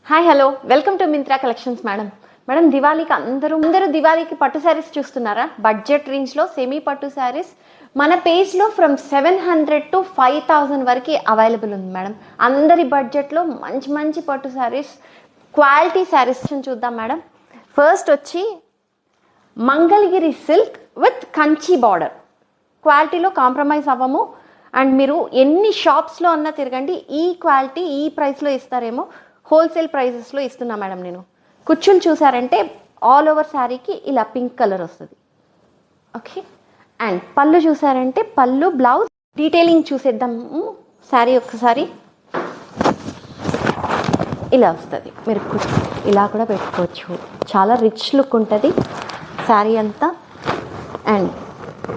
Hi hello welcome to Myntra collections madam దివాళీకి అందరూ దివాళీకి పట్టు శారీస్ చూస్తున్నారా? బడ్జెట్ రేంజ్లో సెమీ పట్టు శారీస్ మన పేజ్లో ఫ్రమ్ 700 to 5000 వరకు అవైలబుల్ ఉంది మేడం. అందరి బడ్జెట్లో మంచి మంచి పట్టు శారీస్, క్వాలిటీ శారీస్ చూద్దాం మేడం. ఫస్ట్ వచ్చి Mangalagiri silk with Kanchi border. క్వాలిటీలో కాంప్రమైజ్ అవ్వము. అండ్ మీరు ఎన్ని షాప్స్లో అన్నా తిరగండి, ఈ క్వాలిటీ ఈ ప్రైస్లో ఇస్తారేమో, హోల్సేల్ ప్రైజెస్లో ఇస్తున్నా మేడం. నేను కుచ్చులు చూసారంటే ఆల్ ఓవర్ శారీకి ఇలా పింక్ కలర్ వస్తుంది. ఓకే, అండ్ పళ్ళు చూసారంటే పళ్ళు, బ్లౌజ్ డీటెయిలింగ్ చూసేద్దాము. శారీ ఒక్కసారి ఇలా వస్తుంది. మీరు ఇలా కూడా పెట్టుకోవచ్చు. చాలా రిచ్ లుక్ ఉంటుంది శారీ అంతా. అండ్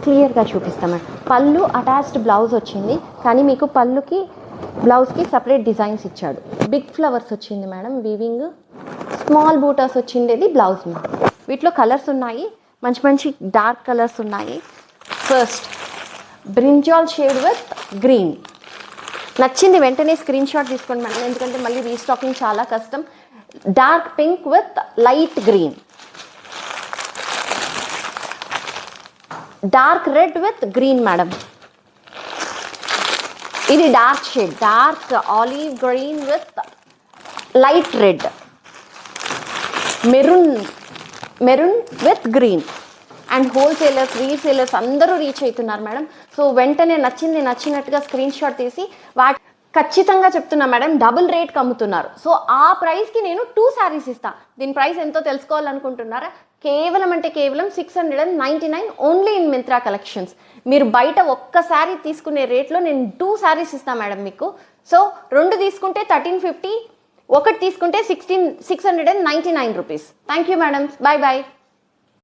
క్లియర్గా చూపిస్తాం. పళ్ళు అటాచ్డ్ బ్లౌజ్ వచ్చింది, కానీ మీకు పళ్ళుకి బ్లౌజ్కి సపరేట్ డిజైన్స్ ఇచ్చాడు. బిగ్ ఫ్లవర్స్ వచ్చింది మేడం, వీవింగ్. స్మాల్ బూటాస్ వచ్చిండేది బ్లౌజ్. వీటిలో కలర్స్ ఉన్నాయి, మంచి మంచి డార్క్ కలర్స్ ఉన్నాయి. First brinjal shade with green. నచ్చింది వెంటనే స్క్రీన్ షాట్ తీసుకోండి మేడం, ఎందుకంటే మళ్ళీ రీస్టాకింగ్ చాలా కష్టం. Dark pink with light green. Dark red with green madam. ఇది dark shade, dark olive green with light red. Maroon with green. And wholesalers, resellers అందరూ reach అవుతున్నారు మేడం. సో వెంటనే నచ్చినట్టుగా స్క్రీన్ షాట్ తీసి ఖచ్చితంగా చెప్తున్నా మేడం, డబుల్ రేట్కి అమ్ముతున్నారు. సో ఆ ప్రైస్కి నేను 2 శారీస్ ఇస్తాను. దీని ప్రైస్ ఎంతో తెలుసుకోవాలనుకుంటున్నారా? కేవలం 699 ఓన్లీ ఇన్ మింత్రా కలెక్షన్స్. మీరు బయట ఒక్క శారీ తీసుకునే రేట్లో నేను 2 శారీస్ ఇస్తాను మేడం మీకు. సో 2 తీసుకుంటే 1350, ఒకటి తీసుకుంటే 699 rupees. Thank you madam, bye bye.